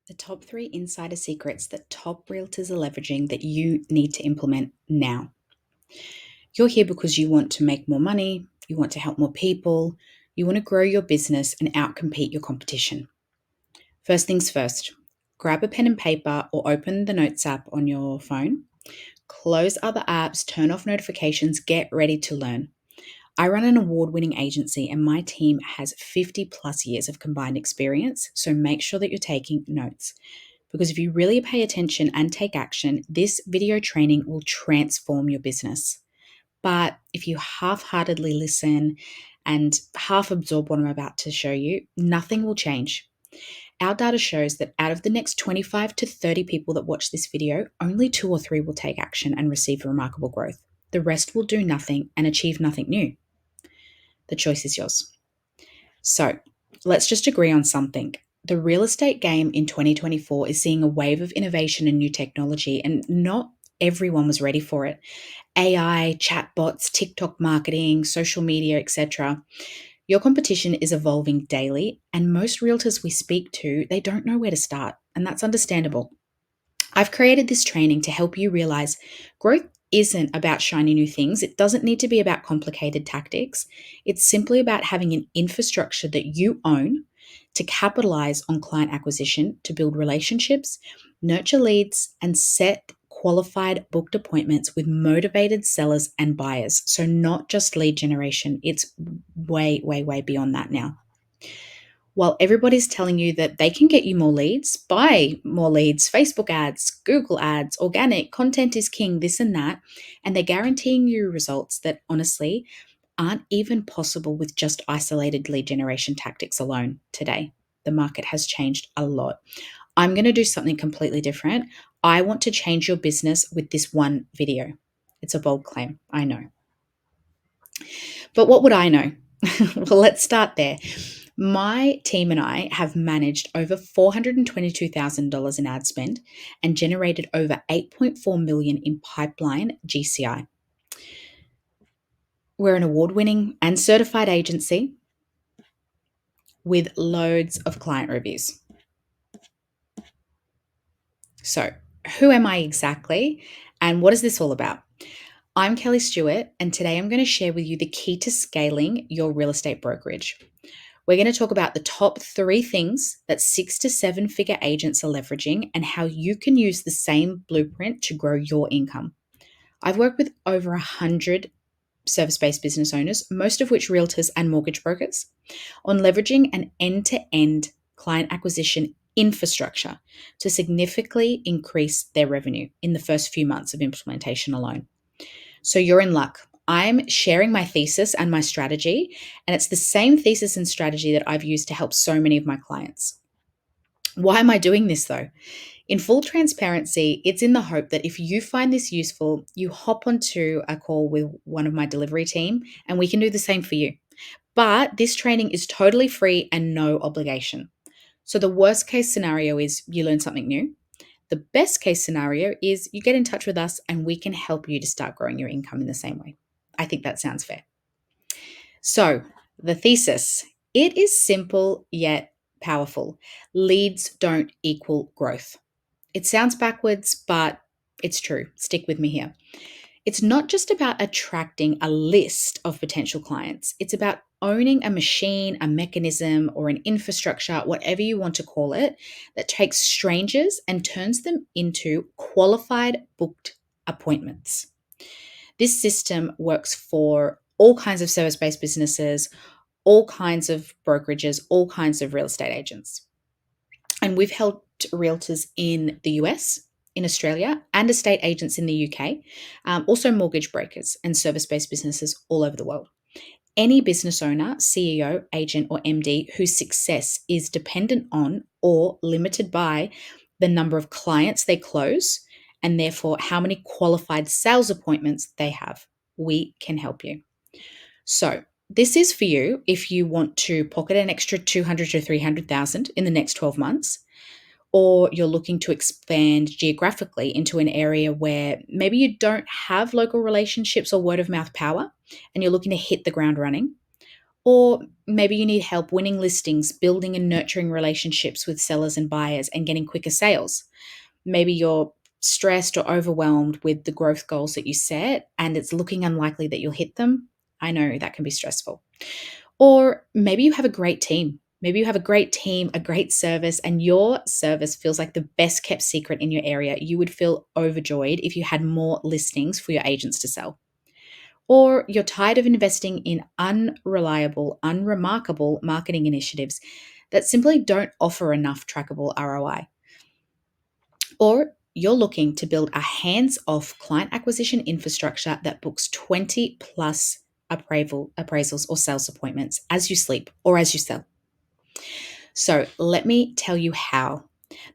The top 3 insider secrets that top realtors are leveraging that you need to implement now. You're here because you want to make more money, you want to help more people, you want to grow your business and outcompete your competition. First things first, grab a pen and paper or open the Notes app on your phone. Close other apps, turn off notifications, get ready to learn. I run an award-winning agency and my team has 50 plus years of combined experience, so make sure that you're taking notes. Because if you really pay attention and take action, this video training will transform your business. But if you half-heartedly listen and half absorb what I'm about to show you, nothing will change. Our data shows that out of the next 25 to 30 people that watch this video, only 2 or 3 will take action and receive remarkable growth. The rest will do nothing and achieve nothing new. The choice is yours. So let's just agree on something. The real estate game in 2024 is seeing a wave of innovation and new technology, and not everyone was ready for it. AI, chatbots, TikTok marketing, social media, etc. Your competition is evolving daily, and most realtors we speak to, they don't know where to start, and that's understandable. I've created this training to help you realize growth isn't about shiny new things. It doesn't need to be about complicated tactics. It's simply about having an infrastructure that you own to capitalize on client acquisition, to build relationships, nurture leads, and set qualified booked appointments with motivated sellers and buyers. So, not just lead generation, it's way, way, way beyond that now. While everybody's telling you that they can get you more leads, buy more leads, Facebook ads, Google ads, organic, content is king, this and that, and they're guaranteeing you results that honestly aren't even possible with just isolated lead generation tactics alone today. The market has changed a lot. I'm going to do something completely different. I want to change your business with this one video. It's a bold claim, I know. But what would I know? Well, let's start there. My team and I have managed over $422,000 in ad spend and generated over $8.4 million in pipeline GCI. We're an award-winning and certified agency with loads of client reviews. So, who am I exactly, and what is this all about? I'm Kelly Stewart, and today I'm going to share with you the key to scaling your real estate brokerage. We're going to talk about the top 3 things that 6 to 7 figure agents are leveraging and how you can use the same blueprint to grow your income. I've worked with over 100 service-based business owners, most of which realtors and mortgage brokers, on leveraging an end-to-end client acquisition infrastructure to significantly increase their revenue in the first few months of implementation alone. So you're in luck. I'm sharing my thesis and my strategy, and it's the same thesis and strategy that I've used to help so many of my clients. Why am I doing this though? In full transparency, it's in the hope that if you find this useful, you hop onto a call with one of my delivery team and we can do the same for you. But this training is totally free and no obligation. So the worst case scenario is you learn something new. The best case scenario is you get in touch with us and we can help you to start growing your income in the same way. I think that sounds fair. So, the thesis, it is simple yet powerful. Leads don't equal growth. It sounds backwards, but it's true. Stick with me here. It's not just about attracting a list of potential clients. It's about owning a machine, a mechanism, or an infrastructure, whatever you want to call it, that takes strangers and turns them into qualified booked appointments. This system works for all kinds of service-based businesses, all kinds of brokerages, all kinds of real estate agents. And we've helped realtors in the US, in Australia, and estate agents in the UK, also mortgage brokers and service-based businesses all over the world. Any business owner, CEO, agent, or MD whose success is dependent on or limited by the number of clients they close and therefore how many qualified sales appointments they have, we can help you. So this is for you if you want to pocket an extra 200 to 300,000 in the next 12 months, or you're looking to expand geographically into an area where maybe you don't have local relationships or word of mouth power and you're looking to hit the ground running, Or maybe you need help winning listings, building and nurturing relationships with sellers and buyers, and getting quicker sales. Maybe you're stressed or overwhelmed with the growth goals that you set and it's looking unlikely that you'll hit them. I know that can be stressful. Or maybe you have a great team. Maybe you have a great team, a great service, and your service feels like the best kept secret in your area. You would feel overjoyed if you had more listings for your agents to sell. Or you're tired of investing in unreliable, unremarkable marketing initiatives that simply don't offer enough trackable ROI. Or you're looking to build a hands off client acquisition infrastructure that books 20 plus appraisals or sales appointments as you sleep or as you sell. So let me tell you how.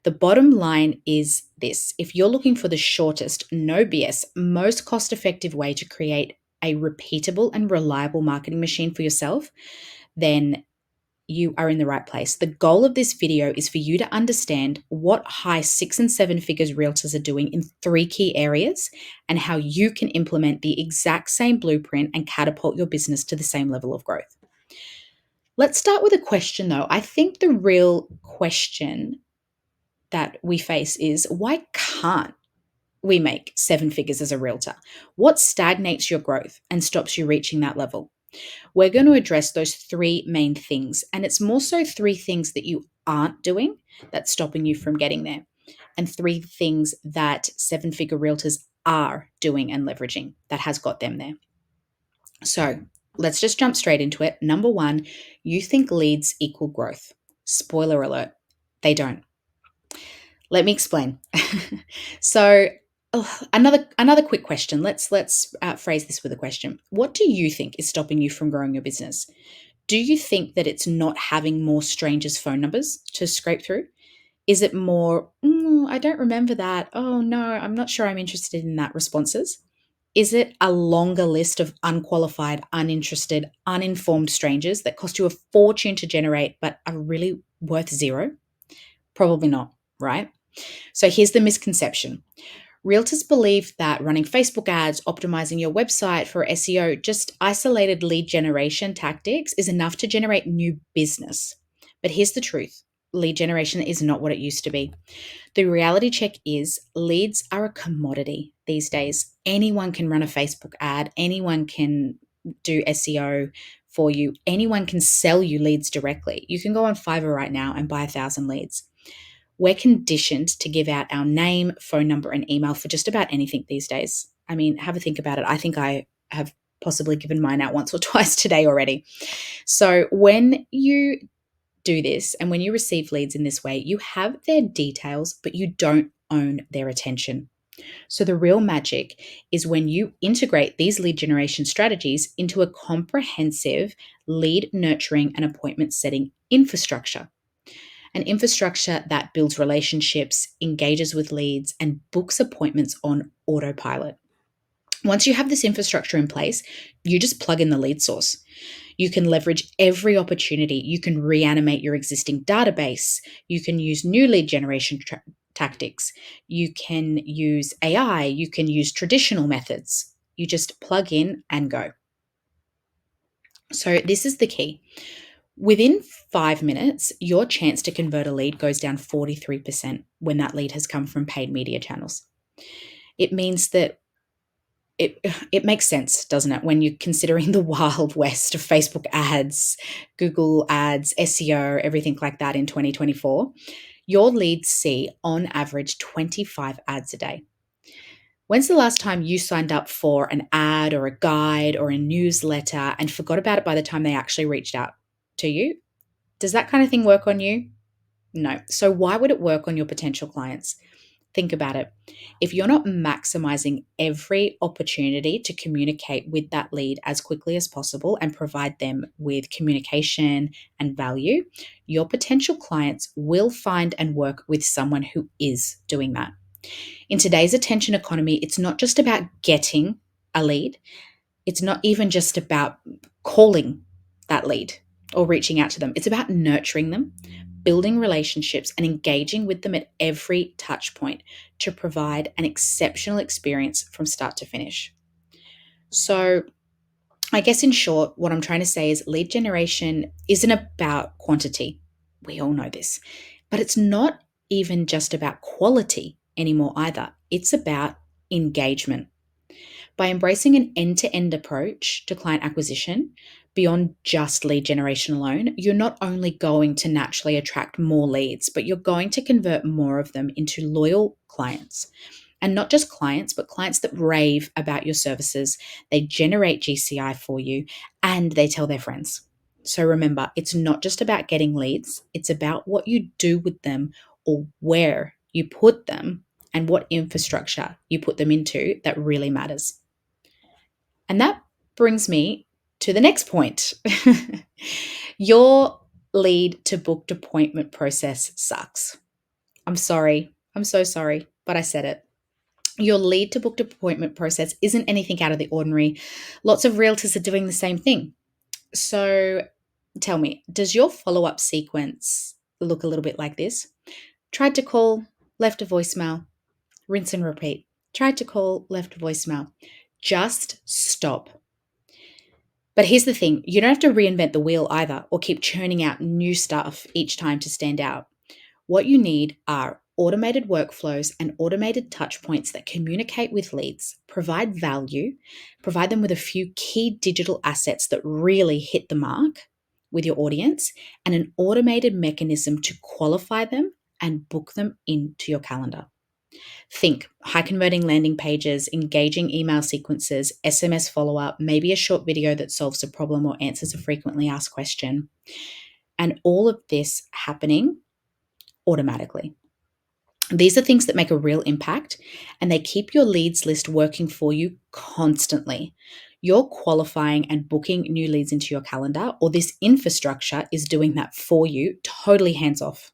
The bottom line is this: if you're looking for the shortest, no BS, most cost effective way to create a repeatable and reliable marketing machine for yourself, then you are in the right place. The goal of this video is for you to understand what high 6 and 7 figures realtors are doing in 3 key areas and how you can implement the exact same blueprint and catapult your business to the same level of growth. Let's start with a question though. I think the real question that we face is, why can't we make 7 figures as a realtor? What stagnates your growth and stops you reaching that level? We're going to address those 3 main things. And it's more so 3 things that you aren't doing that's stopping you from getting there, and 3 things that 7-figure realtors are doing and leveraging that has got them there. So let's just jump straight into it. Number 1, you think leads equal growth. Spoiler alert, they don't. Let me explain. So another quick question. Let's phrase this with a question. What do you think is stopping you from growing your business? Do you think that it's not having more strangers' phone numbers to scrape through? Is it more, I don't remember that. Oh no, I'm not sure I'm interested in that responses? Is it a longer list of unqualified, uninterested, uninformed strangers that cost you a fortune to generate but are really worth zero? Probably not, right? So here's the misconception. Realtors believe that running Facebook ads, optimizing your website for SEO, just isolated lead generation tactics is enough to generate new business. But here's the truth. Lead generation is not what it used to be. The reality check is leads are a commodity these days. Anyone can run a Facebook ad. Anyone can do SEO for you. Anyone can sell you leads directly. You can go on Fiverr right now and buy 1,000 leads. We're conditioned to give out our name, phone number, and email for just about anything these days. I mean, have a think about it. I think I have possibly given mine out once or twice today already. So when you do this and when you receive leads in this way, you have their details, but you don't own their attention. So the real magic is when you integrate these lead generation strategies into a comprehensive lead nurturing and appointment setting infrastructure. An infrastructure that builds relationships, engages with leads, and books appointments on autopilot. Once you have this infrastructure in place, you just plug in the lead source. You can leverage every opportunity. You can reanimate your existing database. You can use new lead generation tactics. You can use AI. You can use traditional methods. You just plug in and go. So this is the key. Within 5 minutes, your chance to convert a lead goes down 43% when that lead has come from paid media channels. It means that it makes sense, doesn't it, when you're considering the wild west of Facebook ads, Google ads, SEO, everything like that in 2024. Your leads see, on average, 25 ads a day. When's the last time you signed up for an ad or a guide or a newsletter and forgot about it by the time they actually reached out to you? Does that kind of thing work on you? No. So why would it work on your potential clients? Think about it. If you're not maximizing every opportunity to communicate with that lead as quickly as possible and provide them with communication and value, your potential clients will find and work with someone who is doing that. In today's attention economy, it's not just about getting a lead. It's not even just about calling that lead or reaching out to them. It's about nurturing them, building relationships, and engaging with them at every touch point to provide an exceptional experience from start to finish. So I guess in short, what I'm trying to say is lead generation isn't about quantity. We all know this, but it's not even just about quality anymore either. It's about engagement. By embracing an end to end approach to client acquisition beyond just lead generation alone, you're not only going to naturally attract more leads, but you're going to convert more of them into loyal clients. And not just clients, but clients that rave about your services. They generate GCI for you and they tell their friends. So remember, it's not just about getting leads, it's about what you do with them or where you put them and what infrastructure you put them into that really matters. And that brings me to the next point. Your lead to booked appointment process sucks. I'm sorry. I'm so sorry, but I said it. Your lead to booked appointment process isn't anything out of the ordinary. Lots of realtors are doing the same thing. So tell me, does your follow up sequence look a little bit like this? Tried to call, left a voicemail, rinse and repeat. Tried to call, left a voicemail. Just stop. But here's the thing, you don't have to reinvent the wheel either or keep churning out new stuff each time to stand out. What you need are automated workflows and automated touch points that communicate with leads, provide value, provide them with a few key digital assets that really hit the mark with your audience, and an automated mechanism to qualify them and book them into your calendar. Think high converting landing pages, engaging email sequences, SMS follow up, maybe a short video that solves a problem or answers a frequently asked question. And all of this happening automatically. These are things that make a real impact and they keep your leads list working for you constantly. You're qualifying and booking new leads into your calendar, or this infrastructure is doing that for you, totally hands off.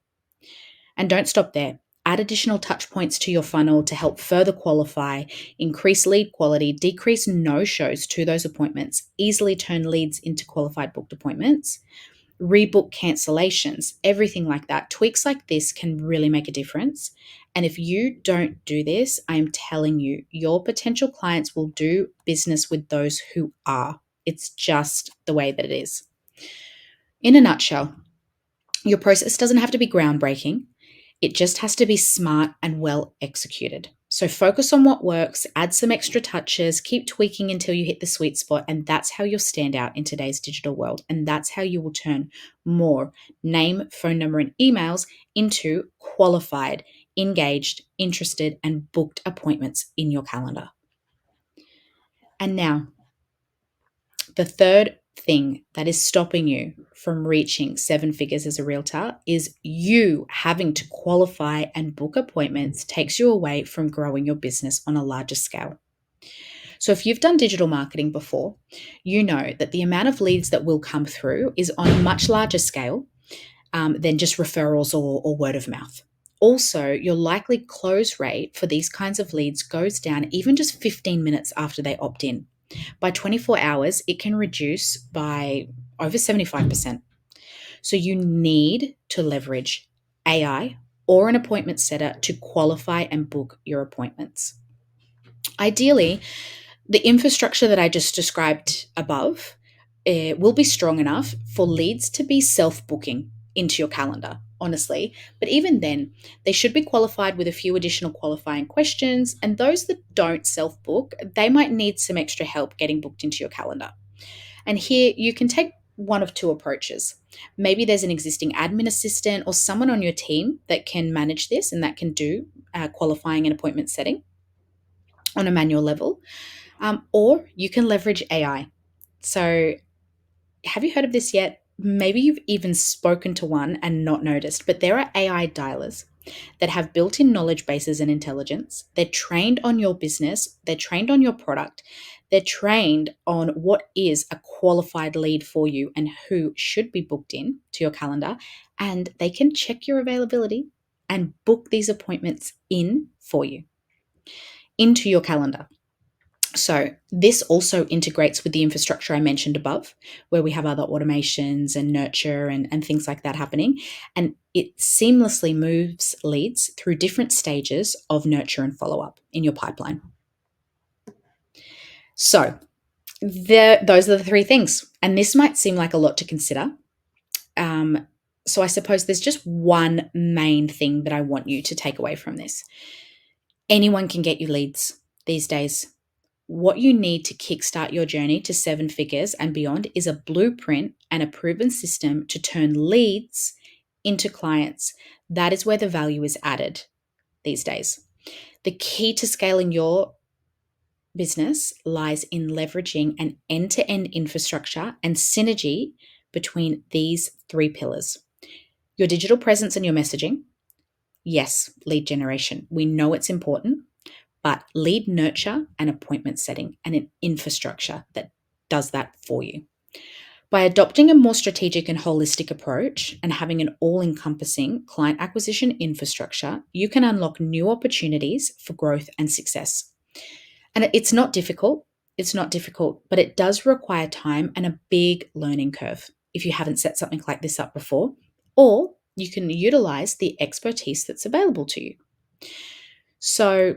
And don't stop there. Add additional touch points to your funnel to help further qualify, increase lead quality, decrease no shows to those appointments, easily turn leads into qualified booked appointments, rebook cancellations, everything like that. Tweaks like this can really make a difference. And if you don't do this, I'm telling you, your potential clients will do business with those who are. It's just the way that it is. In a nutshell, your process doesn't have to be groundbreaking. It just has to be smart and well executed. So focus on what works, add some extra touches, keep tweaking until you hit the sweet spot, and that's how you'll stand out in today's digital world. And that's how you will turn more name, phone number, and emails into qualified, engaged, interested, and booked appointments in your calendar. And now, the third thing that is stopping you from reaching seven figures as a realtor is you having to qualify and book appointments takes you away from growing your business on a larger scale. So if you've done digital marketing before, you know that the amount of leads that will come through is on a much larger scale than just referrals or word of mouth. Also, your likely close rate for these kinds of leads goes down even just 15 minutes after they opt in. By 24 hours, it can reduce by over 75%. So you need to leverage AI or an appointment setter to qualify and book your appointments. Ideally, the infrastructure that I just described above will be strong enough for leads to be self-booking into your calendar, honestly. But even then, they should be qualified with a few additional qualifying questions. And those that don't self-book, they might need some extra help getting booked into your calendar. And here you can take one of two approaches. Maybe there's an existing admin assistant or someone on your team that can manage this and that can do qualifying and appointment setting on a manual level. Or you can leverage AI. So, have you heard of this yet? Maybe you've even spoken to one and not noticed, but there are AI dialers that have built in knowledge bases and intelligence. They're trained on your business, they're trained on your product, they're trained on what is a qualified lead for you and who should be booked in to your calendar. And they can check your availability and book these appointments in for you into your calendar. So this also integrates with the infrastructure I mentioned above, where we have other automations and nurture and things like that happening. And it seamlessly moves leads through different stages of nurture and follow-up in your pipeline. So Those are the three things. And this might seem like a lot to consider. So I suppose there's just one main thing that I want you to take away from this. Anyone can get you leads these days. What you need to kickstart your journey to seven figures and beyond is a blueprint and a proven system to turn leads into clients. That is where the value is added these days. The key to scaling your business lies in leveraging an end-to-end infrastructure and synergy between these three pillars. Your digital presence and your messaging. Yes, lead generation. We know it's important, but lead nurture and appointment setting and an infrastructure that does that for you. By adopting a more strategic and holistic approach and having an all-encompassing client acquisition infrastructure, you can unlock new opportunities for growth and success. And it's not difficult. It's not difficult, but it does require time and a big learning curve if you haven't set something like this up before, or you can utilize the expertise that's available to you. So,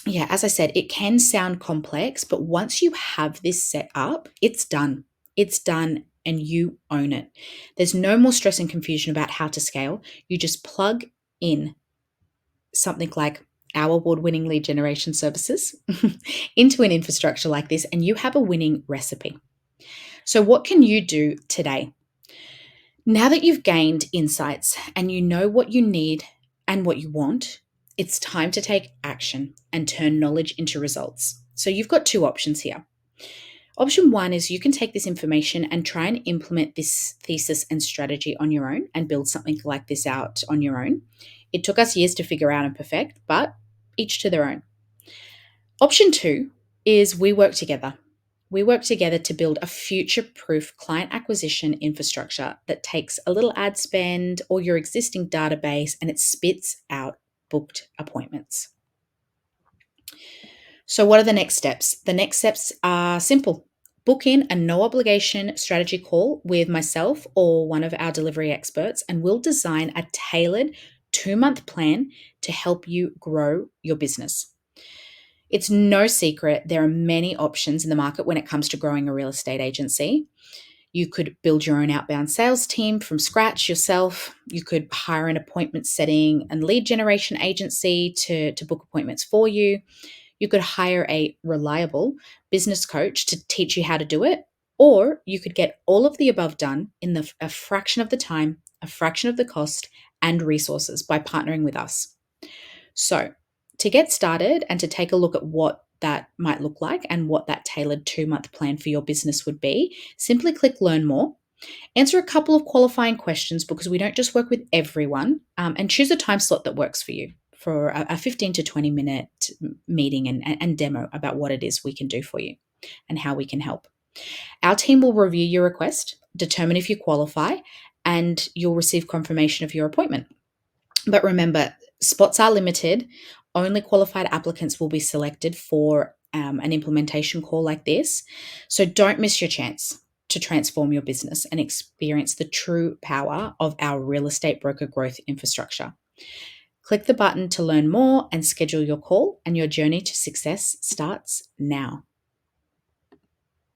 yeah, as I said, it can sound complex, but once you have this set up, it's done. It's done and you own it. There's no more stress and confusion about how to scale. You just plug in something like our award-winning lead generation services into an infrastructure like this, and you have a winning recipe. So what can you do today? Now that you've gained insights and you know what you need and what you want, it's time to take action and turn knowledge into results. So you've got two options here. Option one is you can take this information and try and implement this thesis and strategy on your own and build something like this out on your own. It took us years to figure out and perfect, but each to their own. Option two is we work together. We work together to build a future-proof client acquisition infrastructure that takes a little ad spend or your existing database and it spits out booked appointments. So what are the next steps? The next steps are simple. Book in a no obligation strategy call with myself or one of our delivery experts, and we'll design a tailored 2-month plan to help you grow your business. It's no secret there are many options in the market when it comes to growing a real estate agency. You could build your own outbound sales team from scratch yourself. You could hire an appointment setting and lead generation agency to book appointments for you. You could hire a reliable business coach to teach you how to do it, or you could get all of the above done in a fraction of the time, a fraction of the cost, and resources by partnering with us. So, to get started and to take a look at what that might look like and what that tailored 2-month plan for your business would be, simply click Learn More. Answer a couple of qualifying questions because we don't just work with everyone, and choose a time slot that works for you for a 15 to 20 minute meeting and demo about what it is we can do for you and how we can help. Our team will review your request, determine if you qualify, and you'll receive confirmation of your appointment. But remember, spots are limited. Only qualified applicants will be selected for an implementation call like this. So don't miss your chance to transform your business and experience the true power of our real estate broker growth infrastructure. Click the button to learn more and schedule your call, and your journey to success starts now.